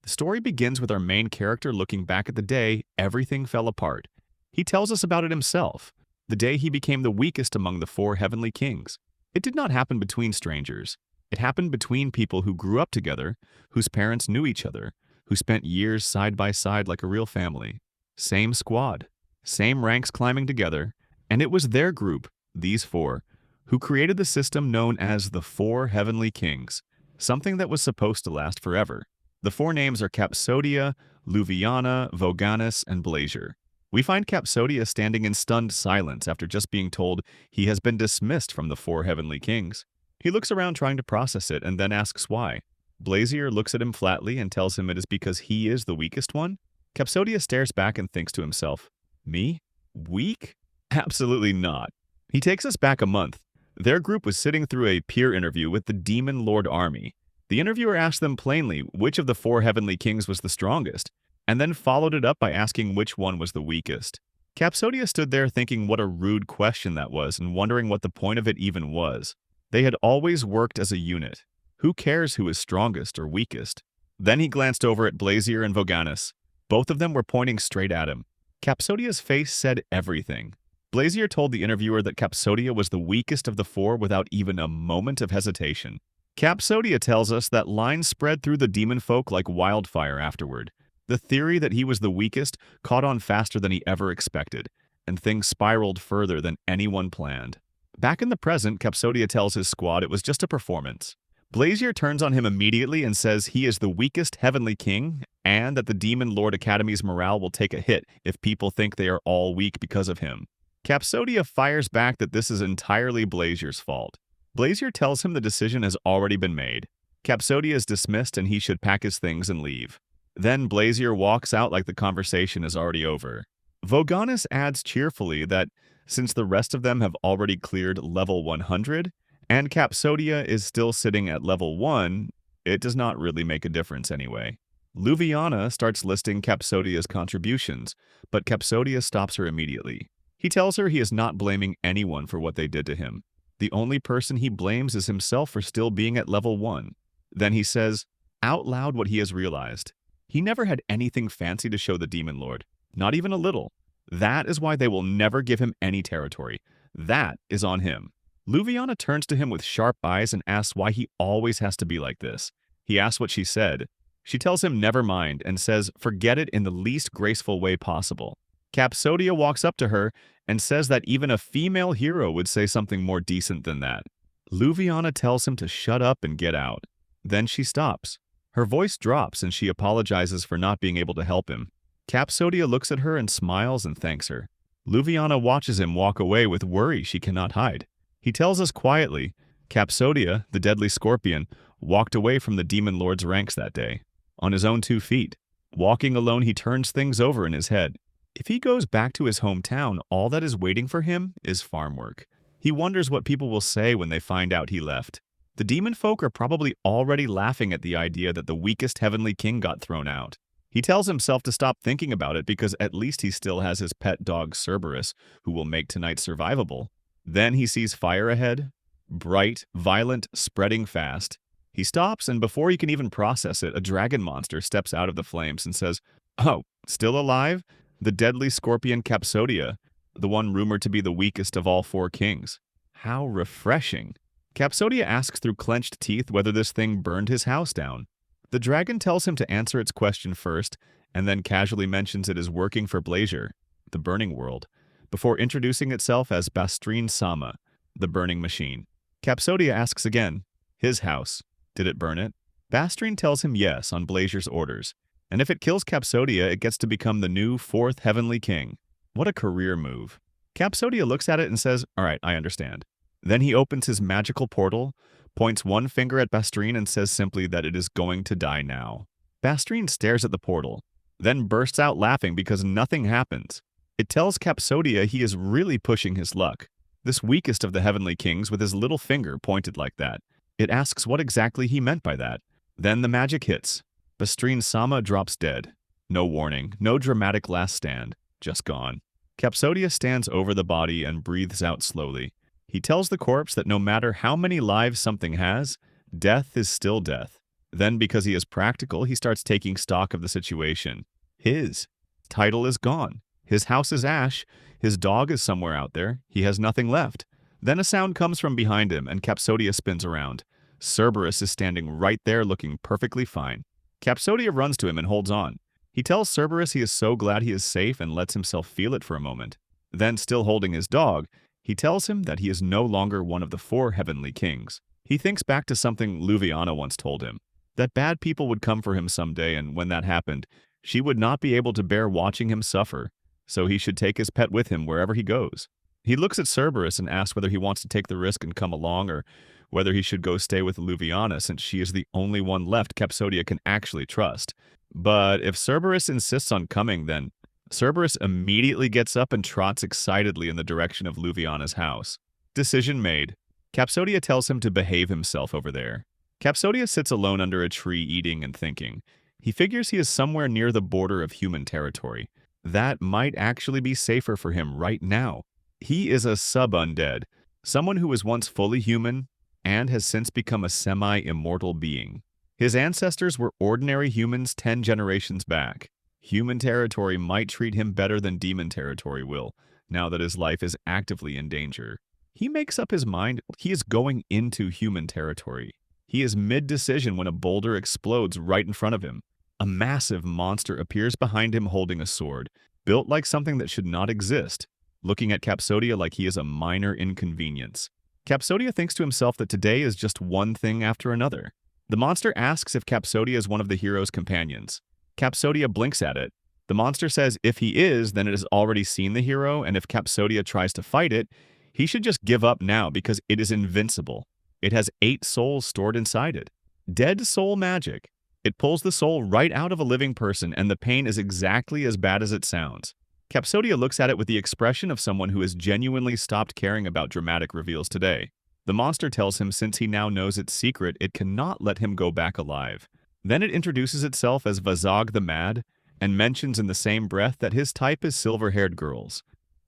The story begins with our main character looking back at the day everything fell apart. He tells us about it himself, the day he became the weakest among the four heavenly kings. It did not happen between strangers. It happened between people who grew up together, whose parents knew each other, who spent years side by side like a real family. Same squad, same ranks climbing together, and it was their group, these four, who created the system known as the Four Heavenly Kings, something that was supposed to last forever. The four names are Capsodia, Luviana, Voganus, and Blazier. We find Capsodia standing in stunned silence after just being told he has been dismissed from the Four Heavenly Kings. He looks around trying to process it and then asks why. Blazier looks at him flatly and tells him it is because he is the weakest one. Capsodia stares back and thinks to himself, "Me? Weak? Absolutely not." He takes us back a month. Their group was sitting through a peer interview with the Demon Lord Army. The interviewer asked them plainly which of the four heavenly kings was the strongest, and then followed it up by asking which one was the weakest. Capsodia stood there thinking what a rude question that was and wondering what the point of it even was. They had always worked as a unit. Who cares who is strongest or weakest? Then he glanced over at Blazier and Voganus. Both of them were pointing straight at him. Capsodia's face said everything. Blazier told the interviewer that Capsodia was the weakest of the four without even a moment of hesitation. Capsodia tells us that lines spread through the demon folk like wildfire afterward. The theory that he was the weakest caught on faster than he ever expected, and things spiraled further than anyone planned. Back in the present, Capsodia tells his squad it was just a performance. Blazier turns on him immediately and says he is the weakest heavenly king and that the Demon Lord Academy's morale will take a hit if people think they are all weak because of him. Capsodia fires back that this is entirely Blazier's fault. Blazier tells him the decision has already been made. Capsodia is dismissed and he should pack his things and leave. Then Blazier walks out like the conversation is already over. Voganus adds cheerfully that since the rest of them have already cleared level 100, and Capsodia is still sitting at level 1, it does not really make a difference anyway. Luviana starts listing Capsodia's contributions, but Capsodia stops her immediately. He tells her he is not blaming anyone for what they did to him. The only person he blames is himself for still being at level 1. Then he says out loud what he has realized. He never had anything fancy to show the Demon Lord, not even a little. That is why they will never give him any territory. That is on him. Luviana turns to him with sharp eyes and asks why he always has to be like this. He asks what she said. She tells him never mind and says forget it in the least graceful way possible. Capsodia walks up to her and says that even a female hero would say something more decent than that. Luviana tells him to shut up and get out. Then she stops. Her voice drops and she apologizes for not being able to help him. Capsodia looks at her and smiles and thanks her. Luviana watches him walk away with worry she cannot hide. He tells us quietly, Capsodia, the deadly scorpion, walked away from the Demon Lord's ranks that day, on his own 2 feet. Walking alone, he turns things over in his head. If he goes back to his hometown, all that is waiting for him is farm work. He wonders what people will say when they find out he left. The demon folk are probably already laughing at the idea that the weakest heavenly king got thrown out. He tells himself to stop thinking about it because at least he still has his pet dog Cerberus, who will make tonight survivable. Then he sees fire ahead, bright, violent, spreading fast. He stops, and before he can even process it, a dragon monster steps out of the flames and says, "Oh, still alive? The deadly scorpion Capsodia, the one rumored to be the weakest of all 4 kings. How refreshing." Capsodia asks through clenched teeth whether this thing burned his house down. The dragon tells him to answer its question first, and then casually mentions it is working for Blazier, the burning world, before introducing itself as Bastrine Sama, the burning machine. Capsodia asks again, his house, did it burn it? Bastrine tells him yes on Blazier's orders, and if it kills Capsodia, it gets to become the new 4th heavenly king. What a career move. Capsodia looks at it and says, all right, I understand. Then he opens his magical portal, points one finger at Bastrine and says simply that it is going to die now. Bastrine stares at the portal, then bursts out laughing because nothing happens. It tells Capsodia he is really pushing his luck, this weakest of the heavenly kings with his little finger pointed like that. It asks what exactly he meant by that. Then the magic hits. Bastrine Sama drops dead. No warning, no dramatic last stand, just gone. Capsodia stands over the body and breathes out slowly. He tells the corpse that no matter how many lives something has, death is still death. Then, because he is practical, he starts taking stock of the situation. His title is gone. His house is ash. His dog is somewhere out there. He has nothing left. Then a sound comes from behind him, and Capsodia spins around. Cerberus is standing right there looking perfectly fine. Capsodia runs to him and holds on. He tells Cerberus he is so glad he is safe and lets himself feel it for a moment. Then, still holding his dog, he tells him that he is no longer one of the 4 heavenly kings. He thinks back to something Luviana once told him, that bad people would come for him someday, and when that happened, she would not be able to bear watching him suffer, so he should take his pet with him wherever he goes. He looks at Cerberus and asks whether he wants to take the risk and come along, or whether he should go stay with Luviana since she is the only one left Capsodia can actually trust. But if Cerberus insists on coming, then Cerberus immediately gets up and trots excitedly in the direction of Luviana's house. Decision made. Capsodia tells him to behave himself over there. Capsodia sits alone under a tree eating and thinking. He figures he is somewhere near the border of human territory. That might actually be safer for him right now. He is a sub-undead, someone who was once fully human and has since become a semi-immortal being. His ancestors were ordinary humans 10 generations back. Human territory might treat him better than demon territory will, now that his life is actively in danger. He makes up his mind he is going into human territory. He is mid-decision when a boulder explodes right in front of him. A massive monster appears behind him holding a sword, built like something that should not exist, looking at Capsodia like he is a minor inconvenience. Capsodia thinks to himself that today is just one thing after another. The monster asks if Capsodia is one of the hero's companions. Capsodia blinks at it. The monster says if he is, then it has already seen the hero, and if Capsodia tries to fight it, he should just give up now because it is invincible. It has 8 souls stored inside it. Dead soul magic. It pulls the soul right out of a living person, and the pain is exactly as bad as it sounds. Capsodia looks at it with the expression of someone who has genuinely stopped caring about dramatic reveals today. The monster tells him since he now knows its secret, it cannot let him go back alive. Then it introduces itself as Vazog the Mad, and mentions in the same breath that his type is silver-haired girls.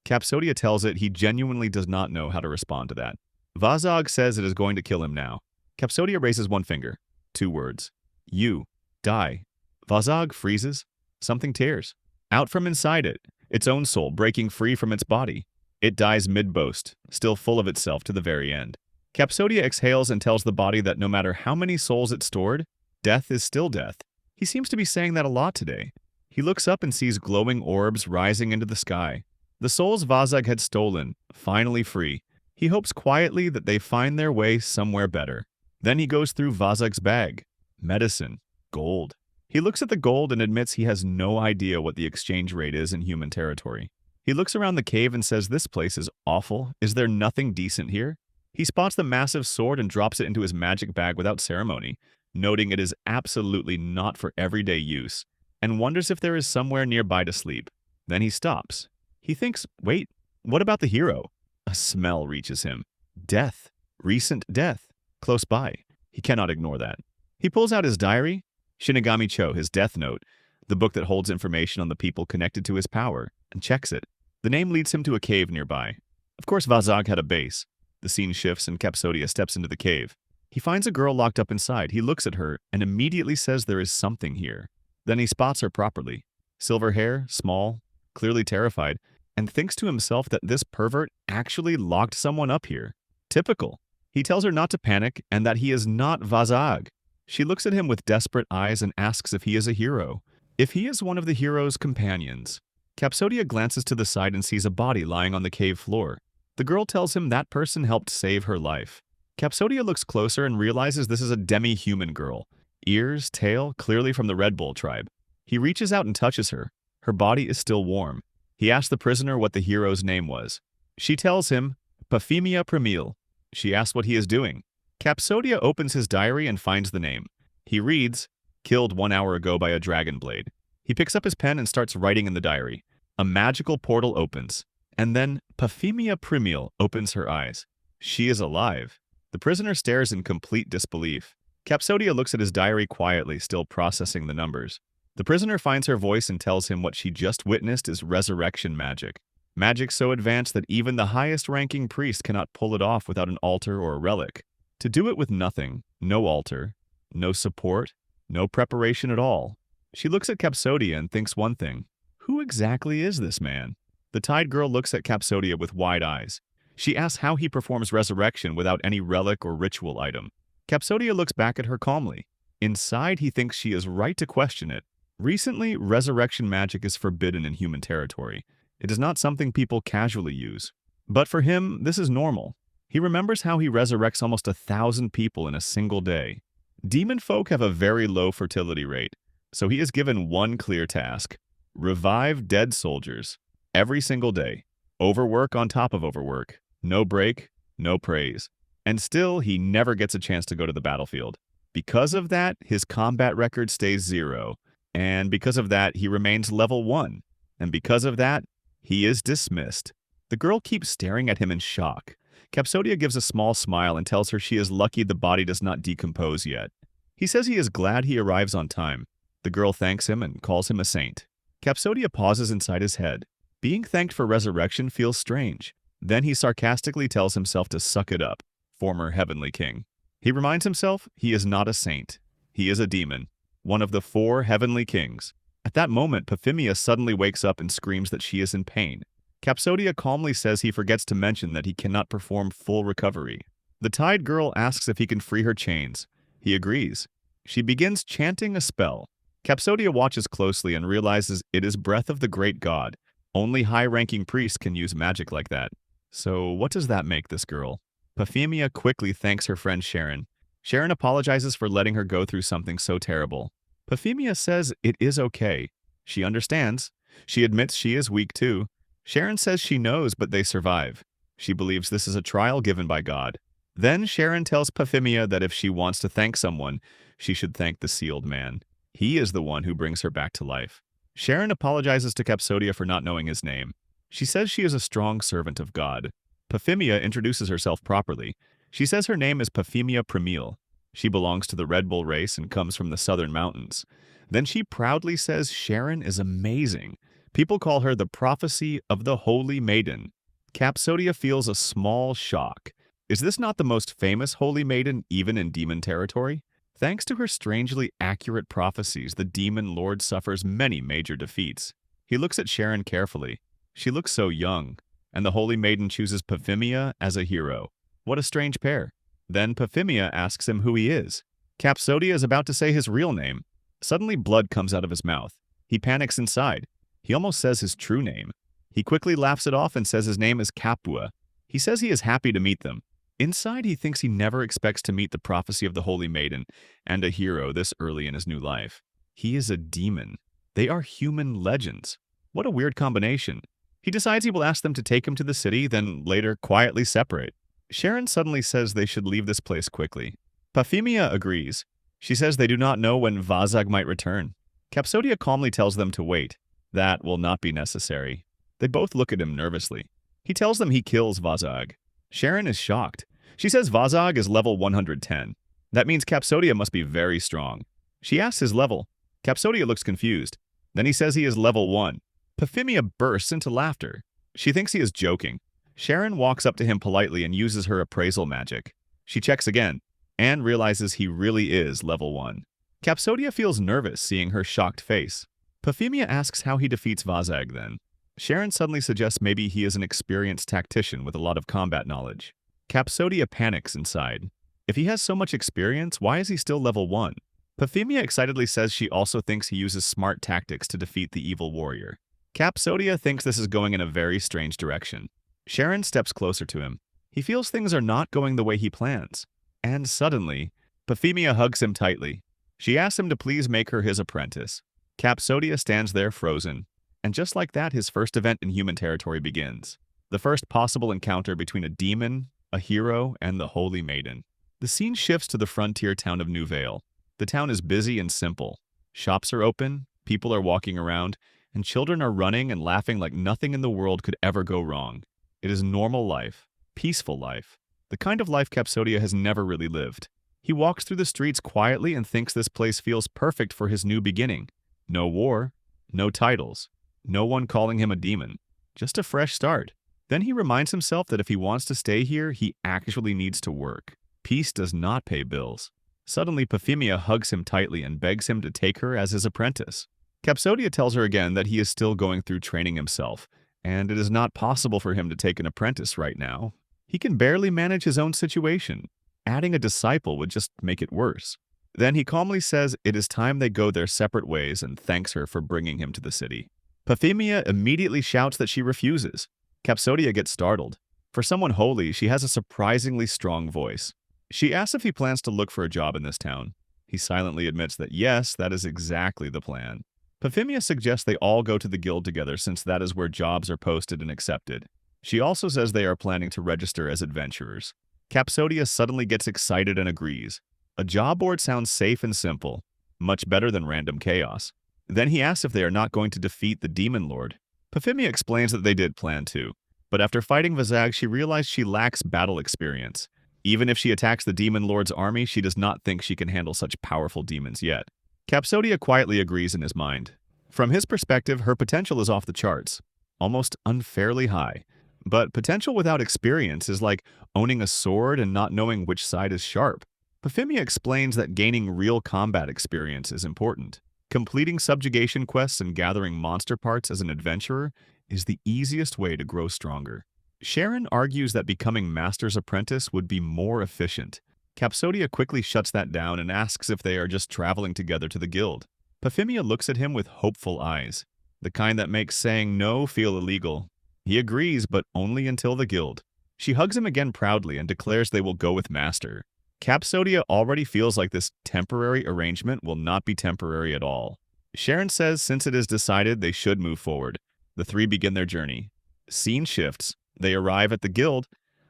Capsodia tells it he genuinely does not know how to respond to that. Vazog says it is going to kill him now. Capsodia raises one finger. 2 words. You. Die. Vazog freezes. Something tears. Out from inside it, its own soul breaking free from its body. It dies mid-boast, still full of itself to the very end. Capsodia exhales and tells the body that no matter how many souls it stored, death is still death. He seems to be saying that a lot today. He looks up and sees glowing orbs rising into the sky. The souls Vazog had stolen, finally free. He hopes quietly that they find their way somewhere better. Then he goes through Vazog's bag. Medicine. Gold. He looks at the gold and admits he has no idea what the exchange rate is in human territory. He looks around the cave and says this place is awful. Is there nothing decent here? He spots the massive sword and drops it into his magic bag without ceremony, noting it is absolutely not for everyday use, and wonders if there is somewhere nearby to sleep. Then he stops. He thinks, wait, what about the hero? A smell reaches him. Death. Recent death. Close by. He cannot ignore that. He pulls out his diary, Shinigami Cho, his death note, the book that holds information on the people connected to his power, and checks it. The name leads him to a cave nearby. Of course, Vazog had a base. The scene shifts and Capsodia steps into the cave. He finds a girl locked up inside. He looks at her and immediately says there is something here. Then he spots her properly. Silver hair, small, clearly terrified, and thinks to himself that this pervert actually locked someone up here. Typical. He tells her not to panic and that he is not Vazog. She looks at him with desperate eyes and asks if he is a hero. If he is one of the hero's companions. Capsodia glances to the side and sees a body lying on the cave floor. The girl tells him that person helped save her life. Capsodia looks closer and realizes this is a demi-human girl. Ears, tail, clearly from the Red Bull tribe. He reaches out and touches her. Her body is still warm. He asks the prisoner what the hero's name was. She tells him, Paphemia Premil. She asks what he is doing. Capsodia opens his diary and finds the name. He reads, killed 1 hour ago by a dragon blade. He picks up his pen and starts writing in the diary. A magical portal opens. And then Paphemia Premil opens her eyes. She is alive. The prisoner stares in complete disbelief. Capsodia looks at his diary quietly, still processing the numbers. The prisoner finds her voice and tells him what she just witnessed is resurrection magic. Magic so advanced that even the highest-ranking priest cannot pull it off without an altar or a relic. To do it with nothing, no altar, No support, no preparation at all. She looks at Capsodia and thinks one thing. Who exactly is this man? The Tide Girl looks at Capsodia with wide eyes. She asks how he performs resurrection without any relic or ritual item. Capsodia looks back at her calmly. Inside, he thinks she is right to question it. Recently, resurrection magic is forbidden in human territory. It is not something people casually use. But for him, this is normal. He remembers how he resurrects almost 1,000 people in a single day. Demon folk have a very low fertility rate, so he is given one clear task: revive dead soldiers every single day. Overwork on top of overwork. No break, no praise. And still, he never gets a chance to go to the battlefield. Because of that, his combat record stays 0. And because of that, he remains level 1. And because of that, he is dismissed. The girl keeps staring at him in shock. Capsodia gives a small smile and tells her she is lucky the body does not decompose yet. He says he is glad he arrives on time. The girl thanks him and calls him a saint. Capsodia pauses inside his head. Being thanked for resurrection feels strange. Then he sarcastically tells himself to suck it up, former heavenly king. He reminds himself he is not a saint. He is a demon, one of the 4 heavenly kings. At that moment, Paphimia suddenly wakes up and screams that she is in pain. Capsodia calmly says he forgets to mention that he cannot perform full recovery. The Tide Girl asks if he can free her chains. He agrees. She begins chanting a spell. Capsodia watches closely and realizes it is breath of the great god. Only high-ranking priests can use magic like that. So what does that make this girl? Paphimia quickly thanks her friend Sharon. Sharon apologizes for letting her go through something so terrible. Paphimia says it is okay. She understands. She admits she is weak too. Sharon says she knows, but they survive. She believes this is a trial given by God. Then Sharon tells Paphimia that if she wants to thank someone, she should thank the sealed man. He is the one who brings her back to life. Sharon apologizes to Capsodia for not knowing his name. She says she is a strong servant of God. Paphimia introduces herself properly. She says her name is Paphimia Premiel. She belongs to the Red Bull race and comes from the southern mountains. Then she proudly says Sharon is amazing. People call her the prophecy of the Holy Maiden. Capsodia feels a small shock. Is this not the most famous Holy Maiden even in demon territory? Thanks to her strangely accurate prophecies, the demon lord suffers many major defeats. He looks at Sharon carefully. She looks so young, and the Holy Maiden chooses Paphimia as a hero. What a strange pair. Then Paphimia asks him who he is. Capsodia is about to say his real name. Suddenly blood comes out of his mouth. He panics inside. He almost says his true name. He quickly laughs it off and says his name is Capua. He says he is happy to meet them. Inside, he thinks he never expects to meet the prophecy of the Holy Maiden and a hero this early in his new life. He is a demon. They are human legends. What a weird combination. He decides he will ask them to take him to the city, then later quietly separate. Sharon suddenly says they should leave this place quickly. Paphimia agrees. She says they do not know when Vazag might return. Capsodia calmly tells them to wait. That will not be necessary. They both look at him nervously. He tells them he kills Vazag. Sharon is shocked. She says Vazag is level 110. That means Capsodia must be very strong. She asks his level. Capsodia looks confused. Then he says he is level 1. Paphimia bursts into laughter. She thinks he is joking. Sharon walks up to him politely and uses her appraisal magic. She checks again, and realizes he really is level 1. Capsodia feels nervous seeing her shocked face. Paphimia asks how he defeats Vazag then. Sharon suddenly suggests maybe he is an experienced tactician with a lot of combat knowledge. Capsodia panics inside. If he has so much experience, why is he still level 1? Paphimia excitedly says she also thinks he uses smart tactics to defeat the evil warrior. Capsodia thinks this is going in a very strange direction. Sharon steps closer to him. He feels things are not going the way he plans. And suddenly, Paphimia hugs him tightly. She asks him to please make her his apprentice. Capsodia stands there frozen. And just like that, his first event in human territory begins. The first possible encounter between a demon, a hero, and the Holy Maiden. The scene shifts to the frontier town of New Vale. The town is busy and simple. Shops are open, people are walking around, and children are running and laughing like nothing in the world could ever go wrong. It is normal life, peaceful life, the kind of life Capsodia has never really lived. He walks through the streets quietly and thinks this place feels perfect for his new beginning. No war, no titles, no one calling him a demon, just a fresh start. Then he reminds himself that if he wants to stay here, he actually needs to work. Peace does not pay bills. Suddenly, Euphemia hugs him tightly and begs him to take her as his apprentice. Capsodia tells her again that he is still going through training himself, and it is not possible for him to take an apprentice right now. He can barely manage his own situation. Adding a disciple would just make it worse. Then he calmly says it is time they go their separate ways and thanks her for bringing him to the city. Euphemia immediately shouts that she refuses. Capsodia gets startled. For someone holy, she has a surprisingly strong voice. She asks if he plans to look for a job in this town. He silently admits that yes, that is exactly the plan. Euphemia suggests they all go to the guild together since that is where jobs are posted and accepted. She also says they are planning to register as adventurers. Capsodia suddenly gets excited and agrees. A job board sounds safe and simple, much better than random chaos. Then he asks if they are not going to defeat the demon lord. Euphemia explains that they did plan to, but after fighting Vazag, she realized she lacks battle experience. Even if she attacks the demon lord's army, she does not think she can handle such powerful demons yet. Capsodia quietly agrees in his mind. From his perspective, her potential is off the charts, almost unfairly high. But potential without experience is like owning a sword and not knowing which side is sharp. Euphemia explains that gaining real combat experience is important. Completing subjugation quests and gathering monster parts as an adventurer is the easiest way to grow stronger. Sharon argues that becoming Master's apprentice would be more efficient. Capsodia quickly shuts that down and asks if they are just traveling together to the guild. Euphemia looks at him with hopeful eyes, the kind that makes saying no feel illegal. He agrees, but only until the guild. She hugs him again proudly and declares they will go with Master. Capsodia already feels like this temporary arrangement will not be temporary at all. Sharon says since it is decided they should move forward. The three begin their journey. Scene shifts. They arrive at the guild.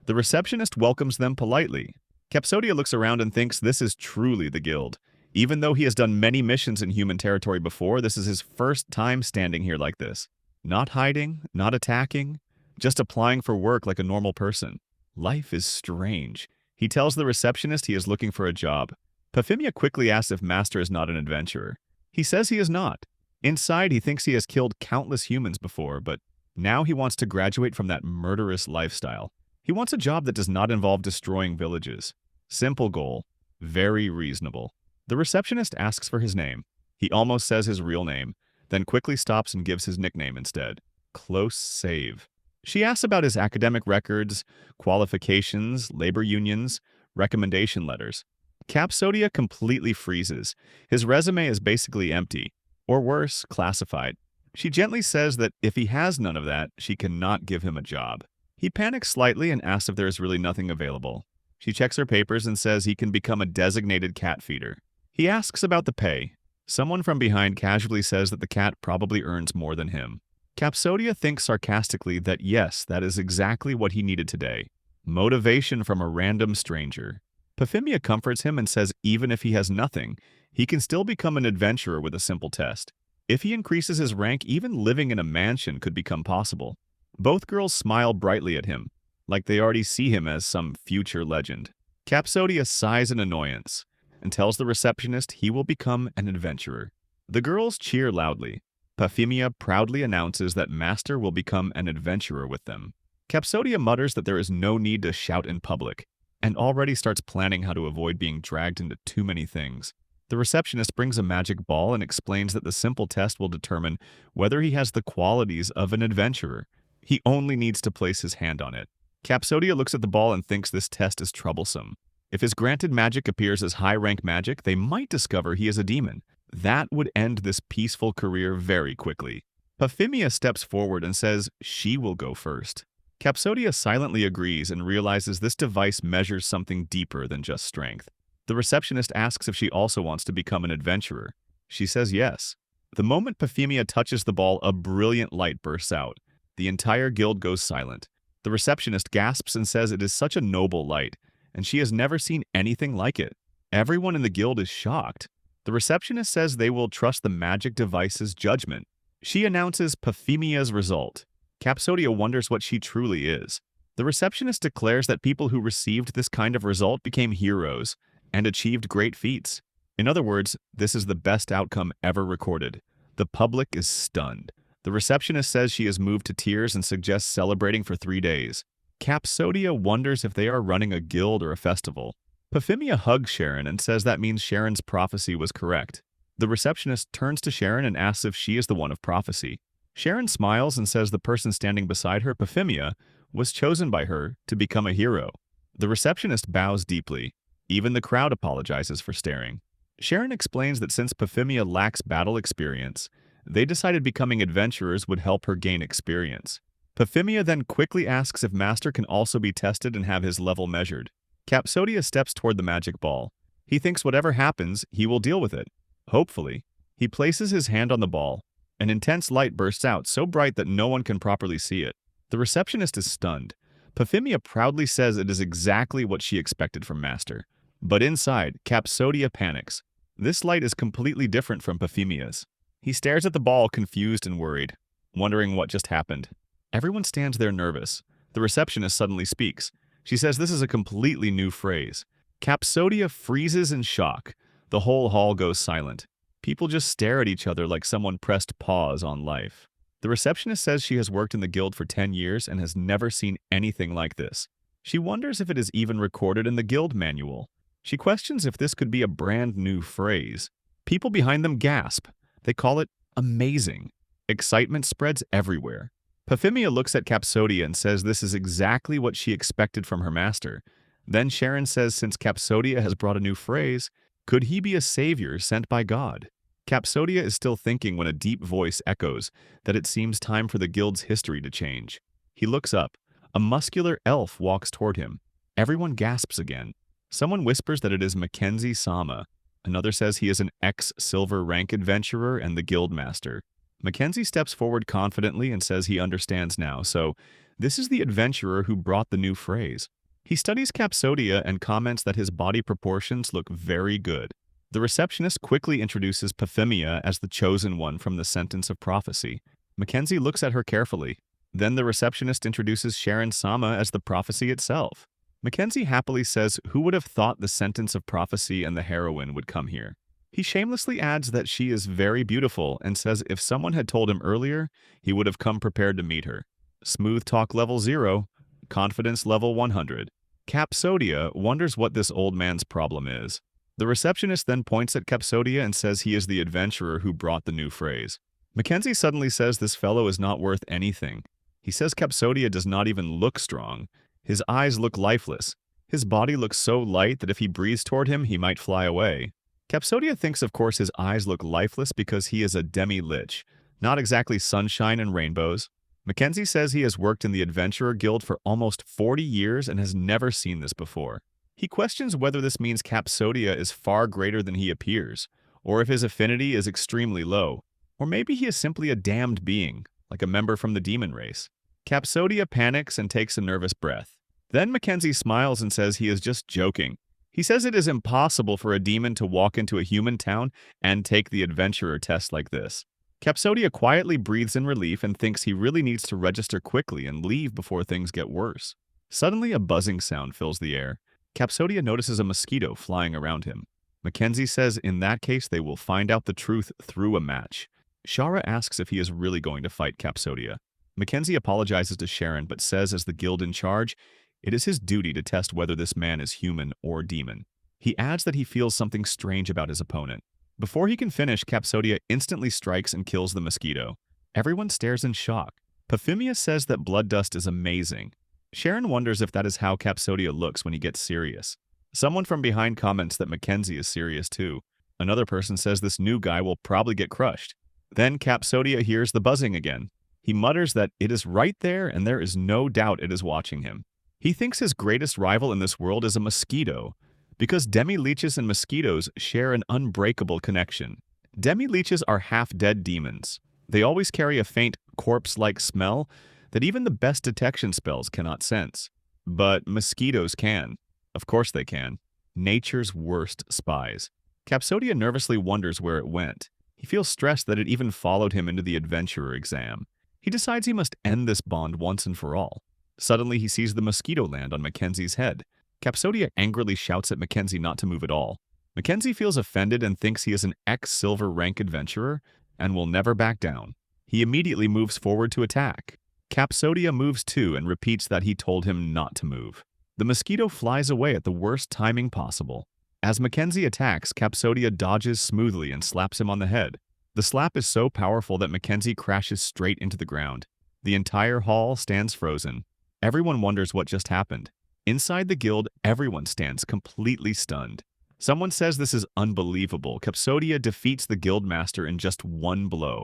The receptionist welcomes them politely. Capsodia looks around and thinks this is truly the guild. Even though he has done many missions in human territory before, this is his first time standing here like this. Not hiding, not attacking, just applying for work like a normal person. Life is strange. He tells the receptionist he is looking for a job. Euphemia quickly asks if Master is not an adventurer. He says he is not. Inside, he thinks he has killed countless humans before, but now he wants to graduate from that murderous lifestyle. He wants a job that does not involve destroying villages. Simple goal. Very reasonable. The receptionist asks for his name. He almost says his real name, then quickly stops and gives his nickname instead. Close save. She asks about his academic records, qualifications, labor unions, recommendation letters. Capsodia completely freezes. His resume is basically empty, or worse, classified. She gently says that if he has none of that, she cannot give him a job. He panics slightly and asks if there is really nothing available. She checks her papers and says he can become a designated cat feeder. He asks about the pay. Someone from behind casually says that the cat probably earns more than him. Capsodia thinks sarcastically that yes, that is exactly what he needed today. Motivation from a random stranger. Euphemia comforts him and says even if he has nothing, he can still become an adventurer with a simple test. If he increases his rank, even living in a mansion could become possible. Both girls smile brightly at him, like they already see him as some future legend. Capsodia sighs in annoyance and tells the receptionist he will become an adventurer. The girls cheer loudly. Euphemia proudly announces that Master will become an adventurer with them. Capsodia mutters that there is no need to shout in public, and already starts planning how to avoid being dragged into too many things. The receptionist brings a magic ball and explains that the simple test will determine whether he has the qualities of an adventurer. He only needs to place his hand on it. Capsodia looks at the ball and thinks this test is troublesome. If his granted magic appears as high-rank magic, they might discover he is a demon. That would end this peaceful career very quickly. Euphemia steps forward and says she will go first. Capsodia silently agrees and realizes this device measures something deeper than just strength. The receptionist asks if she also wants to become an adventurer. She says yes. The moment Euphemia touches the ball, a brilliant light bursts out. The entire guild goes silent. The receptionist gasps and says it is such a noble light, and she has never seen anything like it. Everyone in the guild is shocked. The receptionist says they will trust the magic device's judgment. She announces Euphemia's result. Capsodia wonders what she truly is. The receptionist declares that people who received this kind of result became heroes and achieved great feats. In other words, this is the best outcome ever recorded. The public is stunned. The receptionist says she is moved to tears and suggests celebrating for 3 days. Capsodia wonders if they are running a guild or a festival. Euphemia hugs Sharon and says that means Sharon's prophecy was correct. The receptionist turns to Sharon and asks if she is the one of prophecy. Sharon smiles and says the person standing beside her, Euphemia, was chosen by her to become a hero. The receptionist bows deeply. Even the crowd apologizes for staring. Sharon explains that since Euphemia lacks battle experience, they decided becoming adventurers would help her gain experience. Euphemia then quickly asks if Master can also be tested and have his level measured. Capsodia steps toward the magic ball. He thinks whatever happens, he will deal with it. Hopefully. He places his hand on the ball. An intense light bursts out, so bright that no one can properly see it. The receptionist is stunned. Euphemia proudly says it is exactly what she expected from Master. But inside, Capsodia panics. This light is completely different from Euphemia's. He stares at the ball, confused and worried, wondering what just happened. Everyone stands there nervous. The receptionist suddenly speaks. She says this is a completely new phrase. Capsodia freezes in shock. The whole hall goes silent. People just stare at each other like someone pressed pause on life. The receptionist says she has worked in the guild for 10 years and has never seen anything like this. She wonders if it is even recorded in the guild manual. She questions if this could be a brand new phrase. People behind them gasp. They call it amazing. Excitement spreads everywhere. Euphemia looks at Capsodia and says this is exactly what she expected from her master. Then Sharon says since Capsodia has brought a new phrase, could he be a savior sent by God? Capsodia is still thinking when a deep voice echoes that it seems time for the guild's history to change. He looks up. A muscular elf walks toward him. Everyone gasps again. Someone whispers that it is Mackenzie Sama. Another says he is an ex-silver rank adventurer and the guild master. Mackenzie steps forward confidently and says he understands now, so this is the adventurer who brought the new phrase. He studies Capsodia and comments that his body proportions look very good. The receptionist quickly introduces Euphemia as the chosen one from the sentence of prophecy. Mackenzie looks at her carefully. Then the receptionist introduces Sharon Sama as the prophecy itself. Mackenzie happily says who would have thought the sentence of prophecy and the heroine would come here. He shamelessly adds that she is very beautiful and says if someone had told him earlier, he would have come prepared to meet her. Smooth talk level 0, confidence level 100. Capsodia wonders what this old man's problem is. The receptionist then points at Capsodia and says he is the adventurer who brought the new phrase. Mackenzie suddenly says this fellow is not worth anything. He says Capsodia does not even look strong. His eyes look lifeless. His body looks so light that if he breathes toward him, he might fly away. Capsodia thinks of course his eyes look lifeless because he is a demi-lich, not exactly sunshine and rainbows. Mackenzie says he has worked in the Adventurer Guild for almost 40 years and has never seen this before. He questions whether this means Capsodia is far greater than he appears, or if his affinity is extremely low, or maybe he is simply a damned being, like a member from the demon race. Capsodia panics and takes a nervous breath. Then Mackenzie smiles and says he is just joking. He says it is impossible for a demon to walk into a human town and take the adventurer test like this. Capsodia quietly breathes in relief and thinks he really needs to register quickly and leave before things get worse. Suddenly, a buzzing sound fills the air. Capsodia notices a mosquito flying around him. Mackenzie says in that case they will find out the truth through a match. Shara asks if he is really going to fight Capsodia. Mackenzie apologizes to Sharon but says as the guild in charge, it is his duty to test whether this man is human or demon. He adds that he feels something strange about his opponent. Before he can finish, Capsodia instantly strikes and kills the mosquito. Everyone stares in shock. Euphemia says that blood dust is amazing. Sharon wonders if that is how Capsodia looks when he gets serious. Someone from behind comments that Mackenzie is serious too. Another person says this new guy will probably get crushed. Then Capsodia hears the buzzing again. He mutters that it is right there and there is no doubt it is watching him. He thinks his greatest rival in this world is a mosquito, because demi-leeches and mosquitoes share an unbreakable connection. Demi-leeches are half-dead demons. They always carry a faint, corpse-like smell that even the best detection spells cannot sense. But mosquitoes can. Of course they can. Nature's worst spies. Capsodia nervously wonders where it went. He feels stressed that it even followed him into the adventurer exam. He decides he must end this bond once and for all. Suddenly, he sees the mosquito land on Mackenzie's head. Capsodia angrily shouts at Mackenzie not to move at all. Mackenzie feels offended and thinks he is an ex-silver rank adventurer and will never back down. He immediately moves forward to attack. Capsodia moves too and repeats that he told him not to move. The mosquito flies away at the worst timing possible. As Mackenzie attacks, Capsodia dodges smoothly and slaps him on the head. The slap is so powerful that Mackenzie crashes straight into the ground. The entire hall stands frozen. Everyone wonders what just happened. Inside the guild, everyone stands completely stunned. Someone says this is unbelievable. Capsodia defeats the guildmaster in just one blow.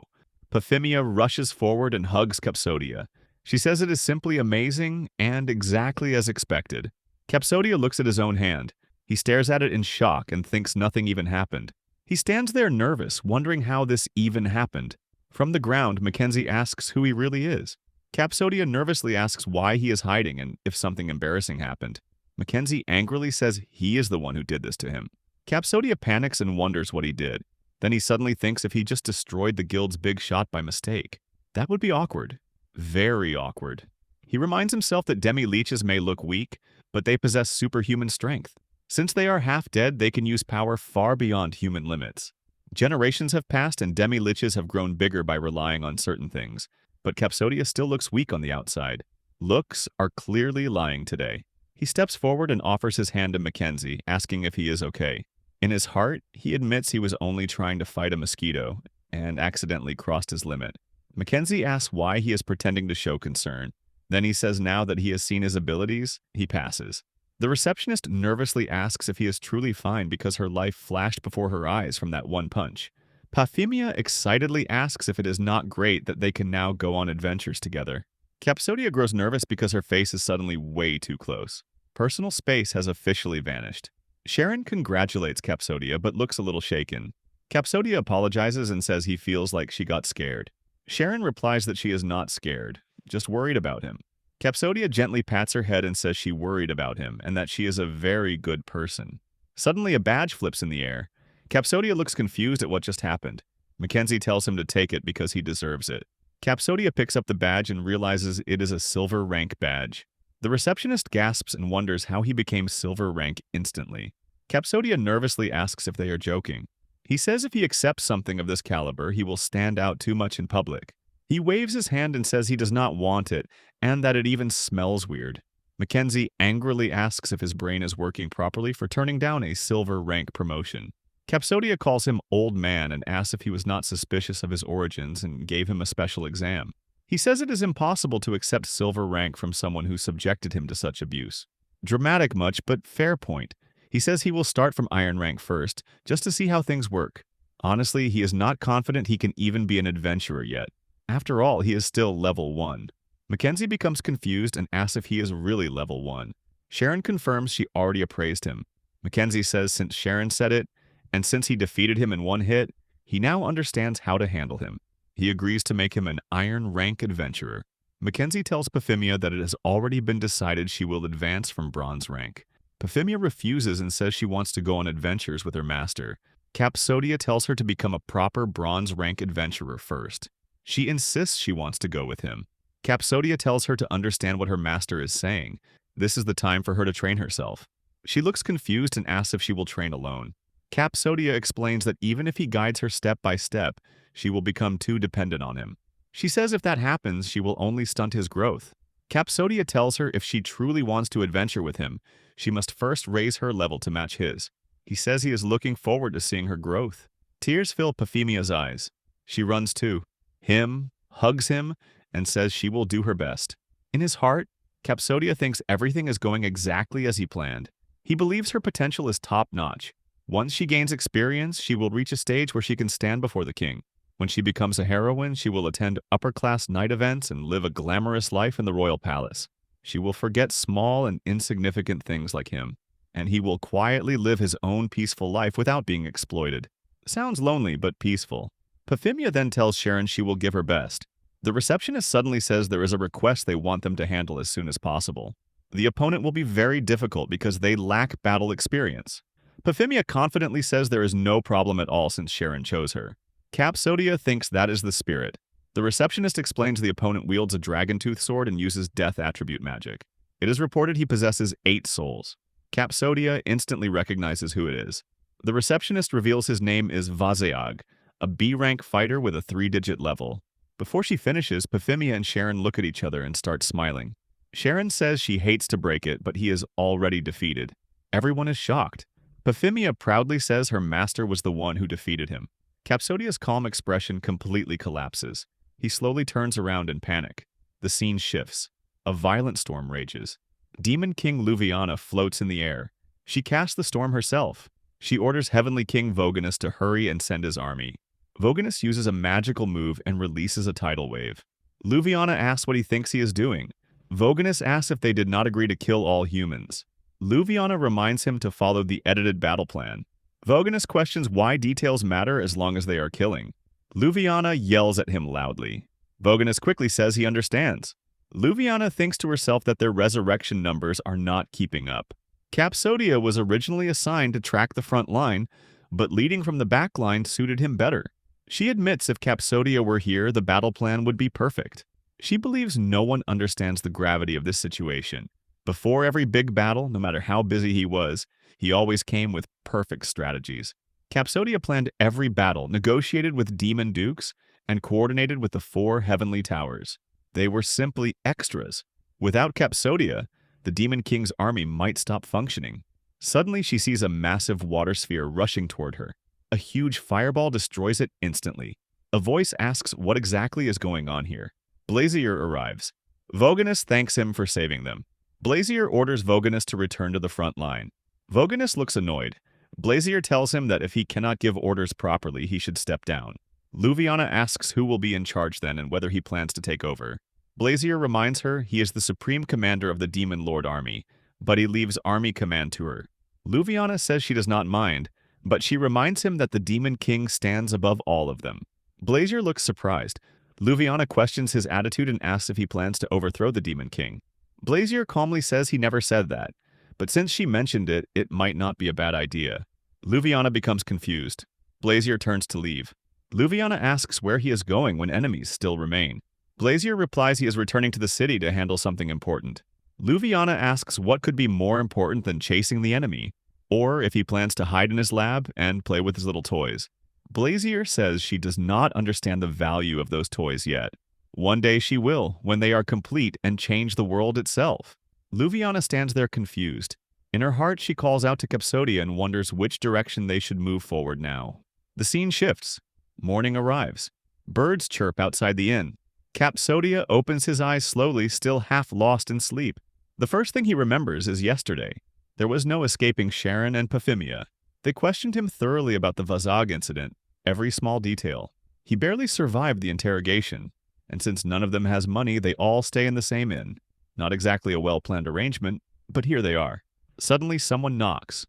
Paphimia rushes forward and hugs Capsodia. She says it is simply amazing and exactly as expected. Capsodia looks at his own hand. He stares at it in shock and thinks nothing even happened. He stands there nervous, wondering how this even happened. From the ground, Mackenzie asks who he really is. Capsodia nervously asks why he is hiding and if something embarrassing happened. Mackenzie angrily says he is the one who did this to him. Capsodia panics and wonders what he did. Then he suddenly thinks if he just destroyed the guild's big shot by mistake. That would be awkward. Very awkward. He reminds himself that demi-leeches may look weak, but they possess superhuman strength. Since they are half dead, they can use power far beyond human limits. Generations have passed and demi-liches have grown bigger by relying on certain things, but Capsodia still looks weak on the outside. Looks are clearly lying today. He steps forward and offers his hand to Mackenzie, asking if he is okay. In his heart, he admits he was only trying to fight a mosquito and accidentally crossed his limit. Mackenzie asks why he is pretending to show concern. Then he says now that he has seen his abilities, he passes. The receptionist nervously asks if he is truly fine because her life flashed before her eyes from that one punch. Paphimia excitedly asks if it is not great that they can now go on adventures together. Capsodia grows nervous because her face is suddenly way too close. Personal space has officially vanished. Sharon congratulates Capsodia but looks a little shaken. Capsodia apologizes and says he feels like she got scared. Sharon replies that she is not scared, just worried about him. Capsodia gently pats her head and says she worried about him and that she is a very good person. Suddenly a badge flips in the air. Capsodia looks confused at what just happened. Mackenzie tells him to take it because he deserves it. Capsodia picks up the badge and realizes it is a silver rank badge. The receptionist gasps and wonders how he became silver rank instantly. Capsodia nervously asks if they are joking. He says if he accepts something of this caliber, he will stand out too much in public. He waves his hand and says he does not want it, and that it even smells weird. Mackenzie angrily asks if his brain is working properly for turning down a silver rank promotion. Capsodia calls him old man and asks if he was not suspicious of his origins and gave him a special exam. He says it is impossible to accept silver rank from someone who subjected him to such abuse. Dramatic much, but fair point. He says he will start from iron rank first, just to see how things work. Honestly, he is not confident he can even be an adventurer yet. After all, he is still level 1. Mackenzie becomes confused and asks if he is really level 1. Sharon confirms she already appraised him. Mackenzie says since Sharon said it, and since he defeated him in one hit, he now understands how to handle him. He agrees to make him an iron rank adventurer. Mackenzie tells Paphimia that it has already been decided she will advance from bronze rank. Paphimia refuses and says she wants to go on adventures with her master. Capsodia tells her to become a proper bronze rank adventurer first. She insists she wants to go with him. Capsodia tells her to understand what her master is saying. This is the time for her to train herself. She looks confused and asks if she will train alone. Capsodia explains that even if he guides her step by step, she will become too dependent on him. She says if that happens, she will only stunt his growth. Capsodia tells her if she truly wants to adventure with him, she must first raise her level to match his. He says he is looking forward to seeing her growth. Tears fill Paphimia's eyes. She runs to him, hugs him, and says she will do her best. In his heart, Capsodia thinks everything is going exactly as he planned. He believes her potential is top-notch. Once she gains experience, she will reach a stage where she can stand before the king. When she becomes a heroine, she will attend upper-class night events and live a glamorous life in the royal palace. She will forget small and insignificant things like him, and he will quietly live his own peaceful life without being exploited. Sounds lonely, but peaceful. Paphimia then tells Sharon she will give her best. The receptionist suddenly says there is a request they want them to handle as soon as possible. The opponent will be very difficult because they lack battle experience. Paphimia confidently says there is no problem at all since Sharon chose her. Capsodia thinks that is the spirit. The receptionist explains the opponent wields a dragon-tooth sword and uses death attribute magic. It is reported he possesses 8 souls. Capsodia instantly recognizes who it is. The receptionist reveals his name is Vazeag, a B-rank fighter with a 3-digit level. Before she finishes, Paphimia and Sharon look at each other and start smiling. Sharon says she hates to break it, but he is already defeated. Everyone is shocked. Euphemia proudly says her master was the one who defeated him. Capsodia's calm expression completely collapses. He slowly turns around in panic. The scene shifts. A violent storm rages. Demon King Luviana floats in the air. She casts the storm herself. She orders Heavenly King Voganus to hurry and send his army. Voganus uses a magical move and releases a tidal wave. Luviana asks what he thinks he is doing. Voganus asks if they did not agree to kill all humans. Luviana reminds him to follow the edited battle plan. Voganus questions why details matter as long as they are killing. Luviana yells at him loudly. Voganus quickly says he understands. Luviana thinks to herself that their resurrection numbers are not keeping up. Capsodia was originally assigned to track the front line, but leading from the back line suited him better. She admits if Capsodia were here, the battle plan would be perfect. She believes no one understands the gravity of this situation. Before every big battle, no matter how busy he always came with perfect strategies. Capsodia planned every battle, negotiated with demon dukes, and coordinated with the 4 heavenly towers. They were simply extras. Without Capsodia, the Demon King's army might stop functioning. Suddenly, she sees a massive water sphere rushing toward her. A huge fireball destroys it instantly. A voice asks what exactly is going on here. Blazier arrives. Voganus thanks him for saving them. Blazier orders Voganus to return to the front line. Voganus looks annoyed. Blazier tells him that if he cannot give orders properly, he should step down. Luviana asks who will be in charge then and whether he plans to take over. Blazier reminds her he is the supreme commander of the Demon Lord army, but he leaves army command to her. Luviana says she does not mind, but she reminds him that the Demon King stands above all of them. Blazier looks surprised. Luviana questions his attitude and asks if he plans to overthrow the Demon King. Blazier calmly says he never said that, but since she mentioned it, it might not be a bad idea. Luviana becomes confused. Blazier turns to leave. Luviana asks where he is going when enemies still remain. Blazier replies he is returning to the city to handle something important. Luviana asks what could be more important than chasing the enemy, or if he plans to hide in his lab and play with his little toys. Blazier says she does not understand the value of those toys yet. One day she will, when they are complete and change the world itself. Luviana stands there confused. In her heart, she calls out to Capsodia and wonders which direction they should move forward now. The scene shifts. Morning arrives. Birds chirp outside the inn. Capsodia opens his eyes slowly, still half lost in sleep. The first thing he remembers is yesterday. There was no escaping Sharon and Euphemia. They questioned him thoroughly about the Vazag incident, every small detail. He barely survived the interrogation, and since none of them has money, they all stay in the same inn. Not exactly a well-planned arrangement, but here they are. Suddenly, someone knocks.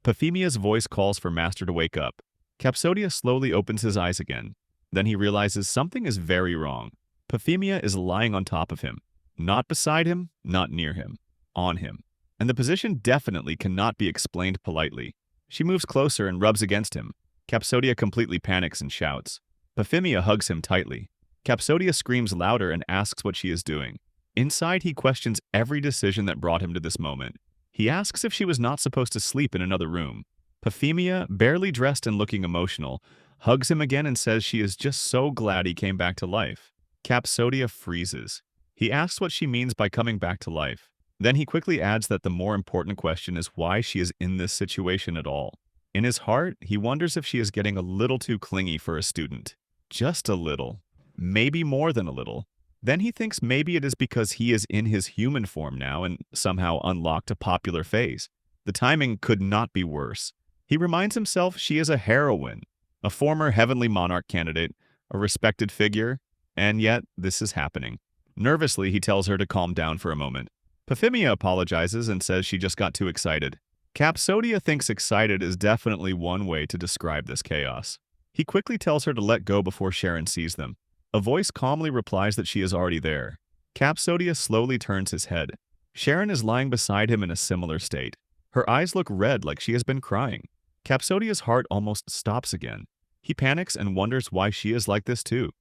Euphemia's voice calls for Master to wake up. Capsodia slowly opens his eyes again. Then he realizes something is very wrong. Euphemia is lying on top of him. Not beside him, not near him. On him. And the position definitely cannot be explained politely. She moves closer and rubs against him. Capsodia completely panics and shouts. Euphemia hugs him tightly. Capsodia screams louder and asks what she is doing. Inside, he questions every decision that brought him to this moment. He asks if she was not supposed to sleep in another room. Euphemia, barely dressed and looking emotional, hugs him again and says she is just so glad he came back to life. Capsodia freezes. He asks what she means by coming back to life. Then he quickly adds that the more important question is why she is in this situation at all. In his heart, he wonders if she is getting a little too clingy for a student. Just a little. Maybe more than a little. Then he thinks maybe it is because he is in his human form now and somehow unlocked a popular phase. The timing could not be worse. He reminds himself she is a heroine, a former heavenly monarch candidate, a respected figure, and yet this is happening. Nervously, he tells her to calm down for a moment. Euphemia apologizes and says she just got too excited. Capsodia thinks excited is definitely one way to describe this chaos. He quickly tells her to let go before Sharon sees them. A voice calmly replies that she is already there. Capsodia slowly turns his head. Sharon is lying beside him in a similar state. Her eyes look red like she has been crying. Capsodia's heart almost stops again. He panics and wonders why she is like this too.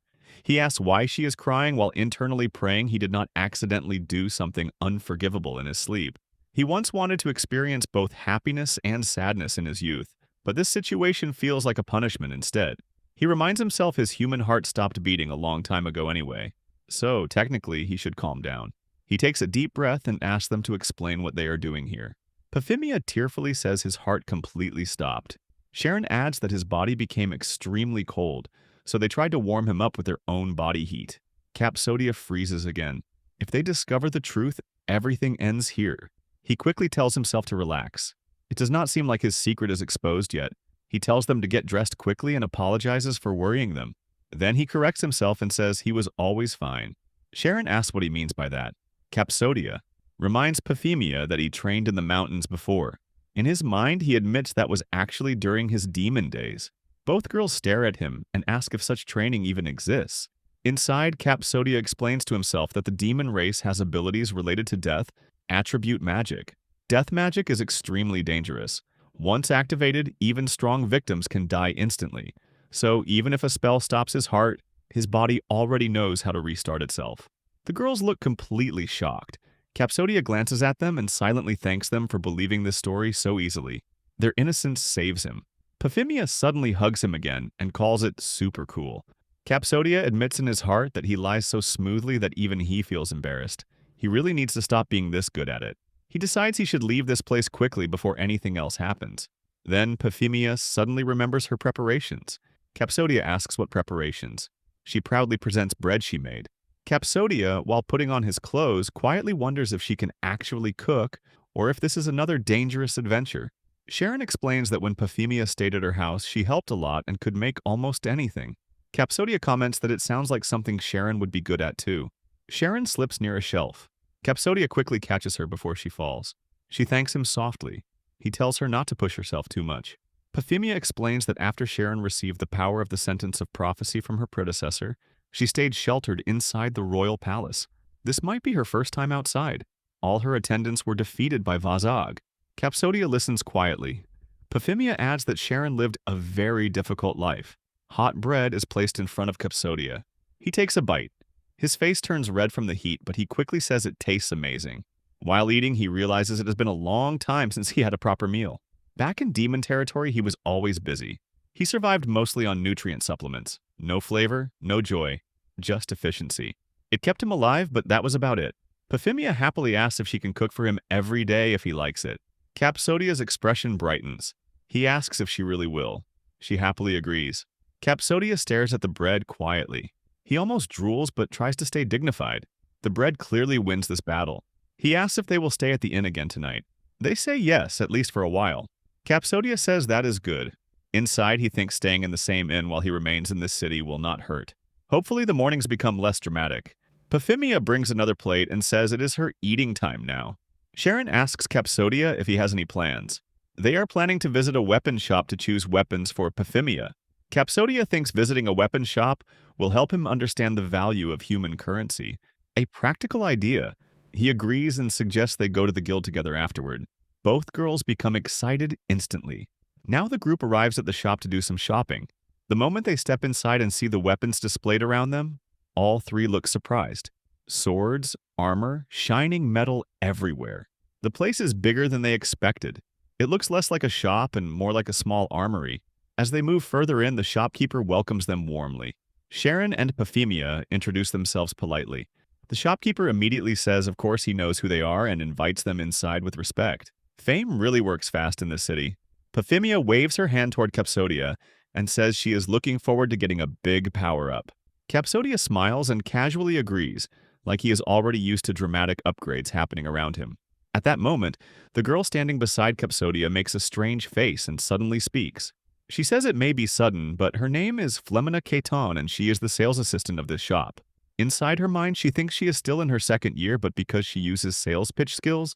He asks why she is crying while internally praying he did not accidentally do something unforgivable in his sleep. He once wanted to experience both happiness and sadness in his youth, but this situation feels like a punishment instead. He reminds himself his human heart stopped beating a long time ago anyway, so technically he should calm down. He takes a deep breath and asks them to explain what they are doing here. Paphimia tearfully says his heart completely stopped. Sharon adds that his body became extremely cold, so they tried to warm him up with their own body heat. Capsodia freezes again. If they discover the truth, everything ends here. He quickly tells himself to relax. It does not seem like his secret is exposed yet. He tells them to get dressed quickly and apologizes for worrying them. Then he corrects himself and says he was always fine. Sharon asks what he means by that. Capsodia reminds Paphimia that he trained in the mountains before. In his mind, he admits that was actually during his demon days. Both girls stare at him and ask if such training even exists. Inside, Capsodia explains to himself that the demon race has abilities related to death, attribute magic. Death magic is extremely dangerous. Once activated, even strong victims can die instantly. So even if a spell stops his heart, his body already knows how to restart itself. The girls look completely shocked. Capsodia glances at them and silently thanks them for believing this story so easily. Their innocence saves him. Paphimia suddenly hugs him again and calls it super cool. Capsodia admits in his heart that he lies so smoothly that even he feels embarrassed. He really needs to stop being this good at it. He decides he should leave this place quickly before anything else happens. Then Paphimia suddenly remembers her preparations. Capsodia asks what preparations. She proudly presents bread she made. Capsodia, while putting on his clothes, quietly wonders if she can actually cook or if this is another dangerous adventure. Sharon explains that when Paphimia stayed at her house, she helped a lot and could make almost anything. Capsodia comments that it sounds like something Sharon would be good at too. Sharon slips near a shelf. Capsodia quickly catches her before she falls. She thanks him softly. He tells her not to push herself too much. Paphimia explains that after Sharon received the power of the sentence of prophecy from her predecessor, she stayed sheltered inside the royal palace. This might be her first time outside. All her attendants were defeated by Vazag. Capsodia listens quietly. Paphimia adds that Sharon lived a very difficult life. Hot bread is placed in front of Capsodia. He takes a bite. His face turns red from the heat, but he quickly says it tastes amazing. While eating, he realizes it has been a long time since he had a proper meal. Back in demon territory, he was always busy. He survived mostly on nutrient supplements. No flavor, no joy, just efficiency. It kept him alive, but that was about it. Paphimia happily asks if she can cook for him every day if he likes it. Capsodia's expression brightens. He asks if she really will. She happily agrees. Capsodia stares at the bread quietly. He almost drools but tries to stay dignified. The bread clearly wins this battle. He asks if they will stay at the inn again tonight. They say yes, at least for a while. Capsodia says that is good. Inside, he thinks staying in the same inn while he remains in this city will not hurt. Hopefully, the mornings become less dramatic. Paphimia brings another plate and says it is her eating time now. Sharon asks Capsodia if he has any plans. They are planning to visit a weapon shop to choose weapons for Paphimia. Capsodia thinks visiting a weapon shop will help him understand the value of human currency. A practical idea. He agrees and suggests they go to the guild together afterward. Both girls become excited instantly. Now the group arrives at the shop to do some shopping. The moment they step inside and see the weapons displayed around them, all three look surprised. Swords, armor, shining metal everywhere. The place is bigger than they expected. It looks less like a shop and more like a small armory. As they move further in, the shopkeeper welcomes them warmly. Sharon and Paphimia introduce themselves politely. The shopkeeper immediately says of course he knows who they are and invites them inside with respect. Fame really works fast in this city. Paphimia waves her hand toward Capsodia and says she is looking forward to getting a big power-up. Capsodia smiles and casually agrees, like he is already used to dramatic upgrades happening around him. At that moment, the girl standing beside Capsodia makes a strange face and suddenly speaks. She says it may be sudden, but her name is Flemina Caton and she is the sales assistant of this shop. Inside her mind, she thinks she is still in her second year, but because she uses sales pitch skills,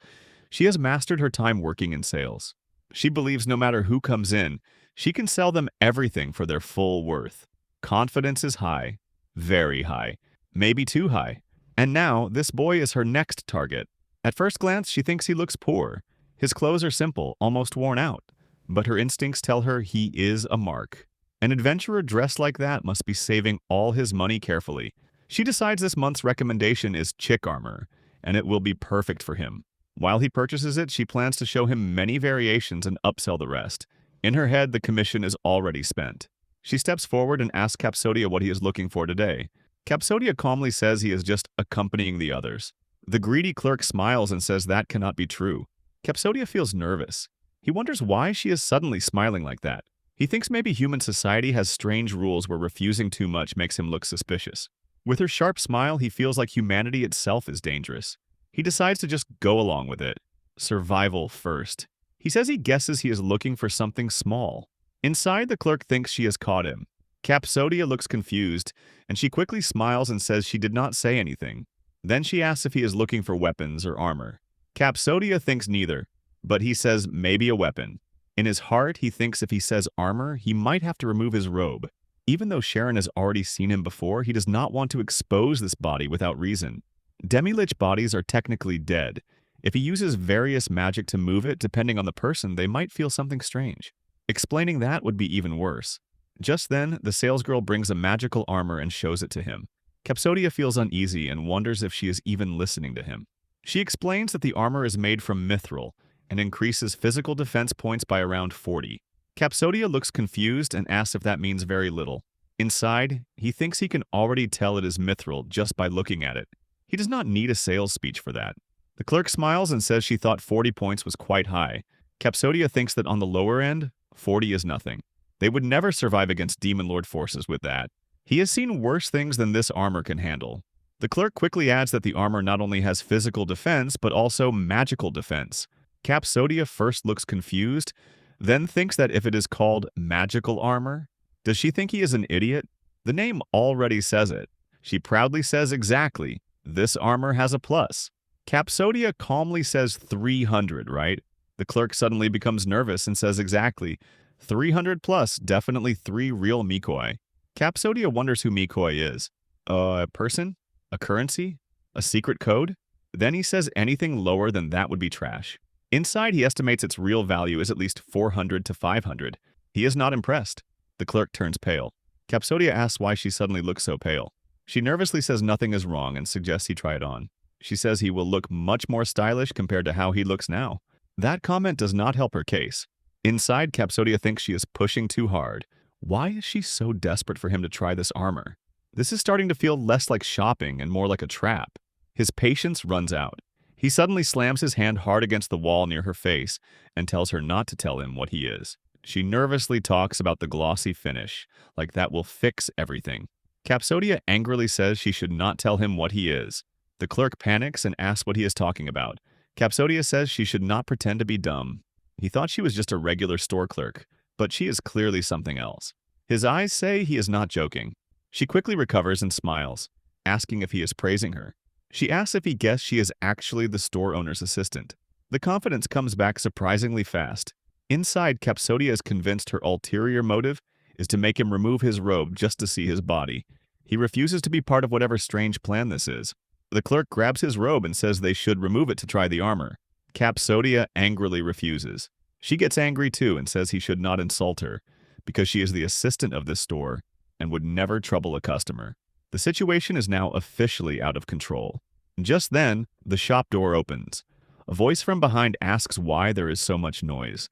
she has mastered her time working in sales. She believes no matter who comes in, she can sell them everything for their full worth. Confidence is high, very high, maybe too high. And now, this boy is her next target. At first glance, she thinks he looks poor. His clothes are simple, almost worn out. But her instincts tell her he is a mark. An adventurer dressed like that must be saving all his money carefully. She decides this month's recommendation is chick armor, and it will be perfect for him. While he purchases it, she plans to show him many variations and upsell the rest. In her head, the commission is already spent. She steps forward and asks Capsodia what he is looking for today. Capsodia calmly says he is just accompanying the others. The greedy clerk smiles and says that cannot be true. Capsodia feels nervous. He wonders why she is suddenly smiling like that. He thinks maybe human society has strange rules where refusing too much makes him look suspicious. With her sharp smile, he feels like humanity itself is dangerous. He decides to just go along with it. Survival first. He says he guesses he is looking for something small. Inside, the clerk thinks she has caught him. Capsodia looks confused, and she quickly smiles and says she did not say anything. Then she asks if he is looking for weapons or armor. Capsodia thinks neither, but he says maybe a weapon. In his heart, he thinks if he says armor, he might have to remove his robe. Even though Sharon has already seen him before, he does not want to expose this body without reason. Demi-lich bodies are technically dead. If he uses various magic to move it, depending on the person, they might feel something strange. Explaining that would be even worse. Just then, the salesgirl brings a magical armor and shows it to him. Capsodia feels uneasy and wonders if she is even listening to him. She explains that the armor is made from mithril and increases physical defense points by around 40. Capsodia looks confused and asks if that means very little. Inside, he thinks he can already tell it is mithril just by looking at it. He does not need a sales speech for that. The clerk smiles and says she thought 40 points was quite high. Capsodia thinks that on the lower end, 40 is nothing. They would never survive against Demon Lord forces with that. He has seen worse things than this armor can handle. The clerk quickly adds that the armor not only has physical defense, but also magical defense. Capsodia first looks confused, then thinks that if it is called magical armor, does she think he is an idiot? The name already says it. She proudly says exactly, this armor has a plus. Capsodia calmly says 300, right? The clerk suddenly becomes nervous and says exactly, 300 plus, definitely 3 real Mikoi. Capsodia wonders who Mikoi is. A person? A currency? A secret code? Then he says anything lower than that would be trash. Inside, he estimates its real value is at least 400 to 500. He is not impressed. The clerk turns pale. Capsodia asks why she suddenly looks so pale. She nervously says nothing is wrong and suggests he try it on. She says he will look much more stylish compared to how he looks now. That comment does not help her case. Inside, Capsodia thinks she is pushing too hard. Why is she so desperate for him to try this armor? This is starting to feel less like shopping and more like a trap. His patience runs out. He suddenly slams his hand hard against the wall near her face and tells her not to tell him what he is. She nervously talks about the glossy finish, like that will fix everything. Capsodia angrily says she should not tell him what he is. The clerk panics and asks what he is talking about. Capsodia says she should not pretend to be dumb. He thought she was just a regular store clerk, but she is clearly something else. His eyes say he is not joking. She quickly recovers and smiles, asking if he is praising her. She asks if he guessed she is actually the store owner's assistant. The confidence comes back surprisingly fast. Inside, Capsodia is convinced her ulterior motive is to make him remove his robe just to see his body. He refuses to be part of whatever strange plan this is. The clerk grabs his robe and says they should remove it to try the armor. Capsodia angrily refuses. She gets angry too and says he should not insult her, because she is the assistant of this store and would never trouble a customer. The situation is now officially out of control. Just then, the shop door opens. A voice from behind asks why there is so much noise.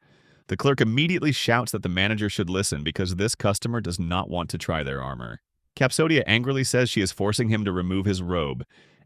The clerk immediately shouts that the manager should listen because this customer does not want to try their armor. Capsodia angrily says she is forcing him to remove his robe,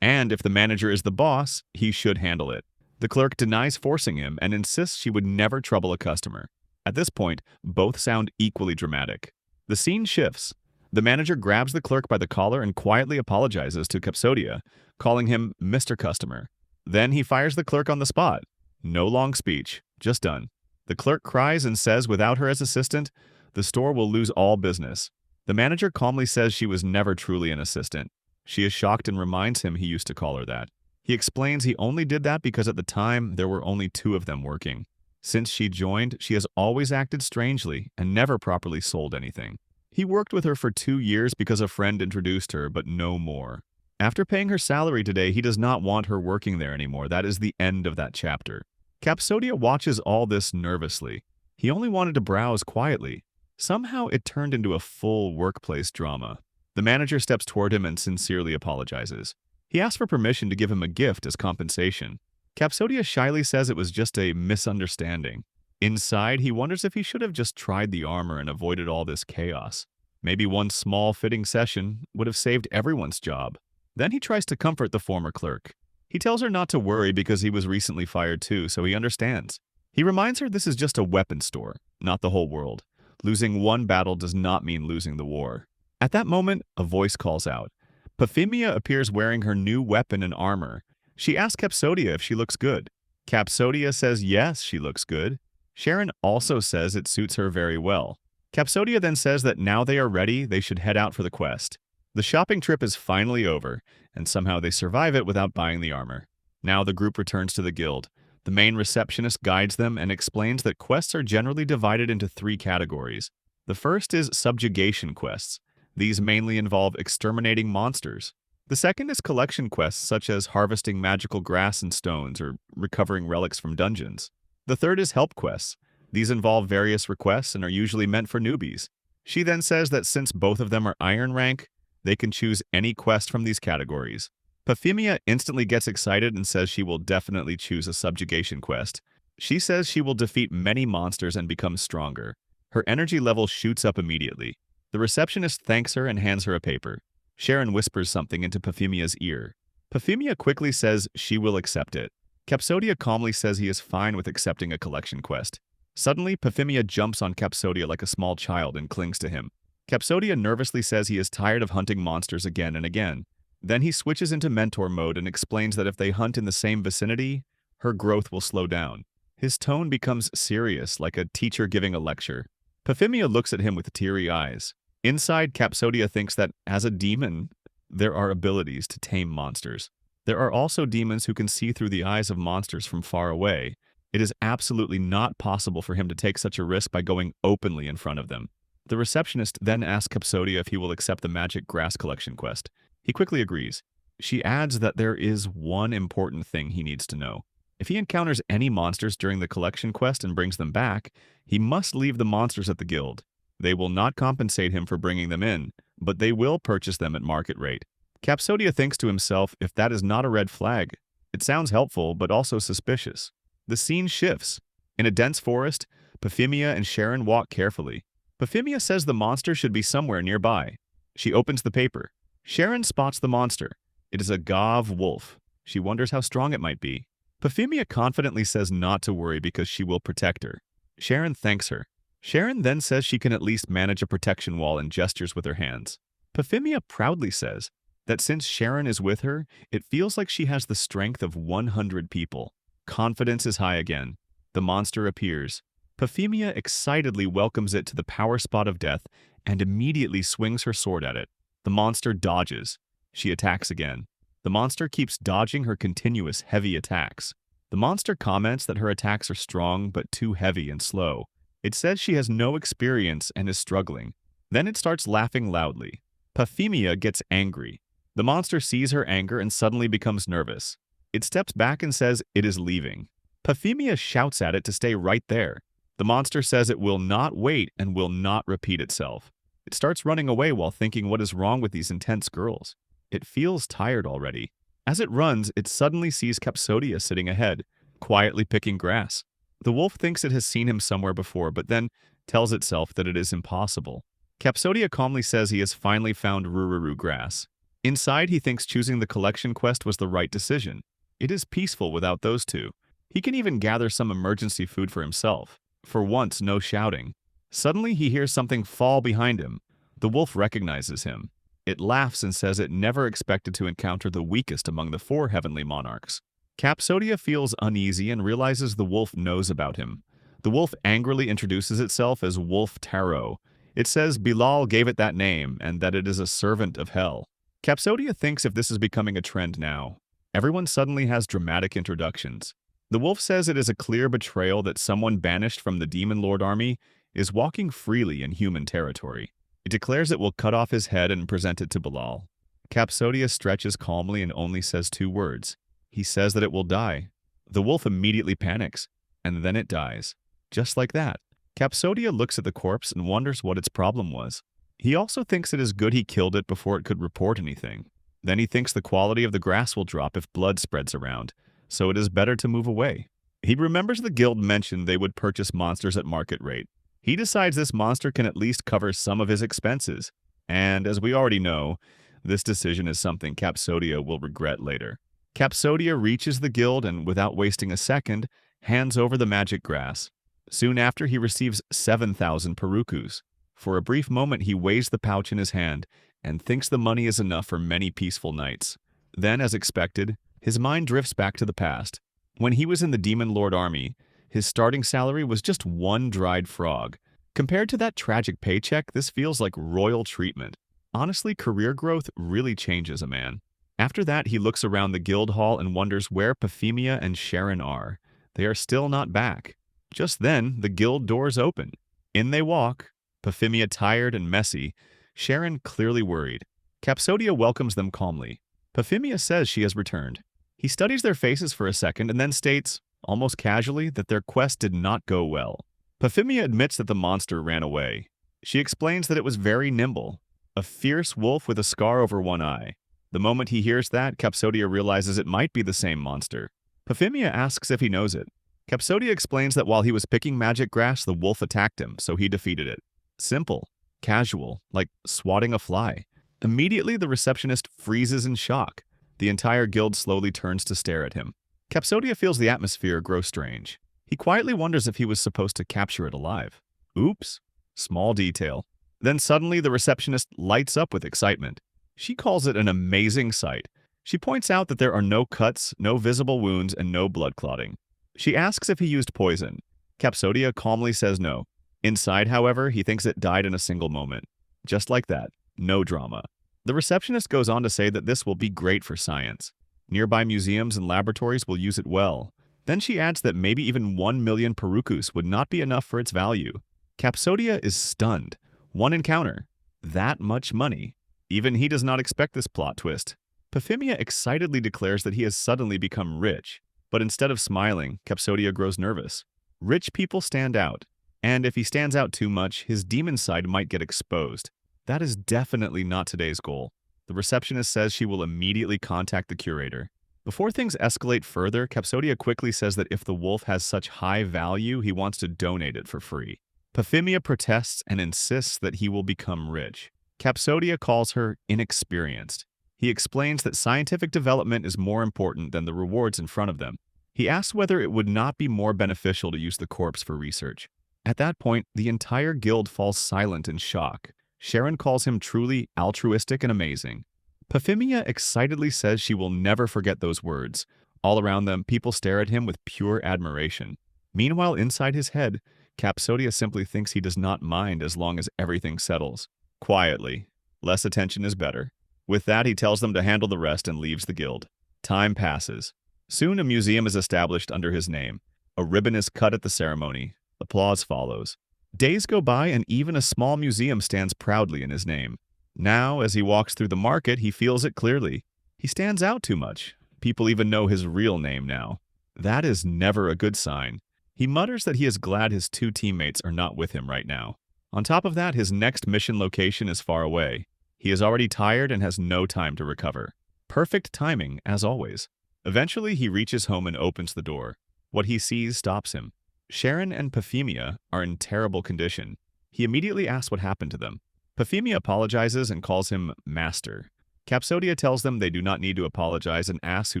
and if the manager is the boss, he should handle it. The clerk denies forcing him and insists she would never trouble a customer. At this point, both sound equally dramatic. The scene shifts. The manager grabs the clerk by the collar and quietly apologizes to Capsodia, calling him Mr. Customer. Then he fires the clerk on the spot. No long speech, just done. The clerk cries and says without her as assistant, the store will lose all business. The manager calmly says she was never truly an assistant. She is shocked and reminds him he used to call her that. He explains he only did that because at the time there were only 2 of them working. Since she joined, she has always acted strangely and never properly sold anything. He worked with her for 2 years because a friend introduced her, but no more. After paying her salary today, he does not want her working there anymore. That is the end of that chapter. Capsodia watches all this nervously. He only wanted to browse quietly. Somehow it turned into a full workplace drama. The manager steps toward him and sincerely apologizes. He asks for permission to give him a gift as compensation. Capsodia shyly says it was just a misunderstanding. Inside, he wonders if he should have just tried the armor and avoided all this chaos. Maybe one small fitting session would have saved everyone's job. Then he tries to comfort the former clerk. He tells her not to worry because he was recently fired too, so he understands. He reminds her this is just a weapon store, not the whole world. Losing one battle does not mean losing the war. At that moment, a voice calls out. Euphemia appears wearing her new weapon and armor. She asks Capsodia if she looks good. Capsodia says yes, she looks good. Sharon also says it suits her very well. Capsodia then says that now they are ready, they should head out for the quest. The shopping trip is finally over, and somehow they survive it without buying the armor. Now the group returns to the guild. The main receptionist guides them and explains that quests are generally divided into 3 categories. The first is subjugation quests. These mainly involve exterminating monsters. The second is collection quests such as harvesting magical grass and stones or recovering relics from dungeons. The third is help quests. These involve various requests and are usually meant for newbies. She then says that since both of them are iron rank, they can choose any quest from these categories. Euphemia instantly gets excited and says she will definitely choose a subjugation quest. She says she will defeat many monsters and become stronger. Her energy level shoots up immediately. The receptionist thanks her and hands her a paper. Sharon whispers something into Euphemia's ear. Euphemia quickly says she will accept it. Capsodia calmly says he is fine with accepting a collection quest. Suddenly, Euphemia jumps on Capsodia like a small child and clings to him. Capsodia nervously says he is tired of hunting monsters again and again. Then he switches into mentor mode and explains that if they hunt in the same vicinity, her growth will slow down. His tone becomes serious, like a teacher giving a lecture. Euphemia looks at him with teary eyes. Inside, Capsodia thinks that, as a demon, there are abilities to tame monsters. There are also demons who can see through the eyes of monsters from far away. It is absolutely not possible for him to take such a risk by going openly in front of them. The receptionist then asks Capsodia if he will accept the magic grass collection quest. He quickly agrees. She adds that there is one important thing he needs to know. If he encounters any monsters during the collection quest and brings them back, he must leave the monsters at the guild. They will not compensate him for bringing them in, but they will purchase them at market rate. Capsodia thinks to himself if that is not a red flag. It sounds helpful, but also suspicious. The scene shifts. In a dense forest, Euphemia and Sharon walk carefully. Euphemia says the monster should be somewhere nearby. She opens the paper. Sharon spots the monster. It is a Gav wolf. She wonders how strong it might be. Euphemia confidently says not to worry because she will protect her. Sharon thanks her. Sharon then says she can at least manage a protection wall and gestures with her hands. Euphemia proudly says that since Sharon is with her, it feels like she has the strength of 100 people. Confidence is high again. The monster appears. Euphemia excitedly welcomes it to the power spot of death and immediately swings her sword at it. The monster dodges. She attacks again. The monster keeps dodging her continuous heavy attacks. The monster comments that her attacks are strong but too heavy and slow. It says she has no experience and is struggling. Then it starts laughing loudly. Euphemia gets angry. The monster sees her anger and suddenly becomes nervous. It steps back and says it is leaving. Euphemia shouts at it to stay right there. The monster says it will not wait and will not repeat itself. It starts running away while thinking what is wrong with these intense girls. It feels tired already. As it runs, it suddenly sees Capsodia sitting ahead, quietly picking grass. The wolf thinks it has seen him somewhere before, but then tells itself that it is impossible. Capsodia calmly says he has finally found Rururu grass. Inside, he thinks choosing the collection quest was the right decision. It is peaceful without those two. He can even gather some emergency food for himself. For once, no shouting. Suddenly, he hears something fall behind him. The wolf recognizes him. It laughs and says it never expected to encounter the weakest among the 4 heavenly monarchs. Capsodia feels uneasy and realizes the wolf knows about him. The wolf angrily introduces itself as Wolf Tarot. It says Bilal gave it that name and that it is a servant of hell. Capsodia thinks if this is becoming a trend now. Everyone suddenly has dramatic introductions. The wolf says it is a clear betrayal that someone banished from the Demon Lord army is walking freely in human territory. It declares it will cut off his head and present it to Bilal. Capsodia stretches calmly and only says 2 words. He says that it will die. The wolf immediately panics, and then it dies. Just like that. Capsodia looks at the corpse and wonders what its problem was. He also thinks it is good he killed it before it could report anything. Then he thinks the quality of the grass will drop if blood spreads around, so it is better to move away. He remembers the guild mentioned they would purchase monsters at market rate. He decides this monster can at least cover some of his expenses. And as we already know, this decision is something Capsodia will regret later. Capsodia reaches the guild and, without wasting a second, hands over the magic grass. Soon after, he receives 7,000 perukus. For a brief moment, he weighs the pouch in his hand and thinks the money is enough for many peaceful nights. Then, as expected, his mind drifts back to the past. When he was in the Demon Lord army, his starting salary was just one dried frog. Compared to that tragic paycheck, this feels like royal treatment. Honestly, career growth really changes a man. After that, he looks around the guild hall and wonders where Euphemia and Sharon are. They are still not back. Just then, the guild doors open. In they walk, Euphemia tired and messy, Sharon clearly worried. Capsodia welcomes them calmly. Euphemia says she has returned. He studies their faces for a second and then states, almost casually, that their quest did not go well. Euphemia admits that the monster ran away. She explains that it was very nimble, a fierce wolf with a scar over one eye. The moment he hears that, Capsodia realizes it might be the same monster. Euphemia asks if he knows it. Capsodia explains that while he was picking magic grass, the wolf attacked him, so he defeated it. Simple, casual, like swatting a fly. Immediately, the receptionist freezes in shock. The entire guild slowly turns to stare at him. Capsodia feels the atmosphere grow strange. He quietly wonders if he was supposed to capture it alive. Oops. Small detail. Then suddenly, the receptionist lights up with excitement. She calls it an amazing sight. She points out that there are no cuts, no visible wounds, and no blood clotting. She asks if he used poison. Capsodia calmly says no. Inside, however, he thinks it died in a single moment. Just like that. No drama. The receptionist goes on to say that this will be great for science. Nearby museums and laboratories will use it well. Then she adds that maybe even 1 million perukus would not be enough for its value. Capsodia is stunned. One encounter. That much money. Even he does not expect this plot twist. Euphemia excitedly declares that he has suddenly become rich. But instead of smiling, Capsodia grows nervous. Rich people stand out. And if he stands out too much, his demon side might get exposed. That is definitely not today's goal. The receptionist says she will immediately contact the curator. Before things escalate further, Capsodia quickly says that if the wolf has such high value, he wants to donate it for free. Euphemia protests and insists that he will become rich. Capsodia calls her inexperienced. He explains that scientific development is more important than the rewards in front of them. He asks whether it would not be more beneficial to use the corpse for research. At that point, the entire guild falls silent in shock. Sharon calls him truly altruistic and amazing. Euphemia excitedly says she will never forget those words. All around them, people stare at him with pure admiration. Meanwhile, inside his head, Capsodia simply thinks he does not mind as long as everything settles. Quietly. Less attention is better. With that, he tells them to handle the rest and leaves the guild. Time passes. Soon a museum is established under his name. A ribbon is cut at the ceremony. Applause follows. Days go by and even a small museum stands proudly in his name. Now, as he walks through the market, he feels it clearly. He stands out too much. People even know his real name now. That is never a good sign. He mutters that he is glad his 2 teammates are not with him right now. On top of that, his next mission location is far away. He is already tired and has no time to recover. Perfect timing, as always. Eventually, he reaches home and opens the door. What he sees stops him. Sharon and Euphemia are in terrible condition. He immediately asks what happened to them. Euphemia apologizes and calls him Master. Capsodia tells them they do not need to apologize and asks who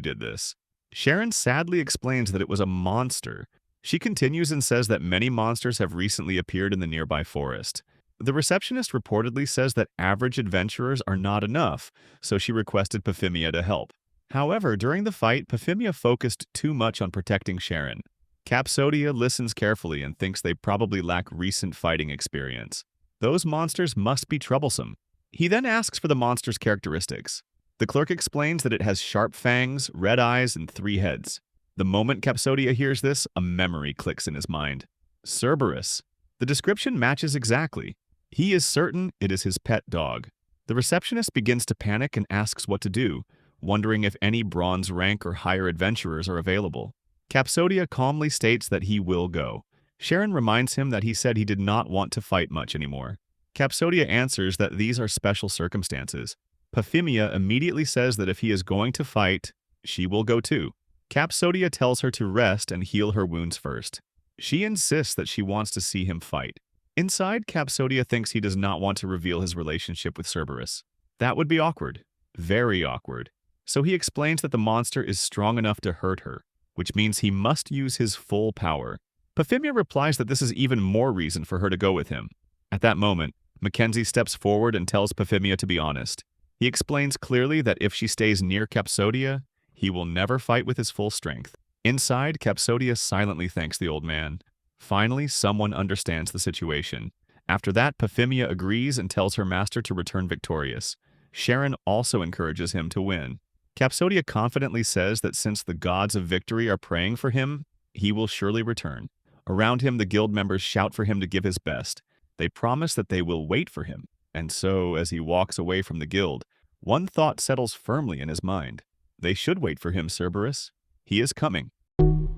did this. Sharon sadly explains that it was a monster. She continues and says that many monsters have recently appeared in the nearby forest. The receptionist reportedly says that average adventurers are not enough, so she requested Euphemia to help. However, during the fight, Euphemia focused too much on protecting Sharon. Capsodia listens carefully and thinks they probably lack recent fighting experience. Those monsters must be troublesome. He then asks for the monster's characteristics. The clerk explains that it has sharp fangs, red eyes, and 3 heads. The moment Capsodia hears this, a memory clicks in his mind. Cerberus. The description matches exactly. He is certain it is his pet dog. The receptionist begins to panic and asks what to do, wondering if any bronze rank or higher adventurers are available. Capsodia calmly states that he will go. Sharon reminds him that he said he did not want to fight much anymore. Capsodia answers that these are special circumstances. Euphemia immediately says that if he is going to fight, she will go too. Capsodia tells her to rest and heal her wounds first. She insists that she wants to see him fight. Inside, Capsodia thinks he does not want to reveal his relationship with Cerberus. That would be awkward. Very awkward. So he explains that the monster is strong enough to hurt her, which means he must use his full power. Euphemia replies that this is even more reason for her to go with him. At that moment, Mackenzie steps forward and tells Euphemia to be honest. He explains clearly that if she stays near Capsodia, he will never fight with his full strength. Inside, Capsodia silently thanks the old man. Finally, someone understands the situation. After that, Euphemia agrees and tells her master to return victorious. Sharon also encourages him to win. Capsodia confidently says that since the gods of victory are praying for him, he will surely return. Around him, the guild members shout for him to give his best. They promise that they will wait for him. And so, as he walks away from the guild, one thought settles firmly in his mind. They should wait for him, Cerberus. He is coming.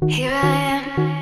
Here I am.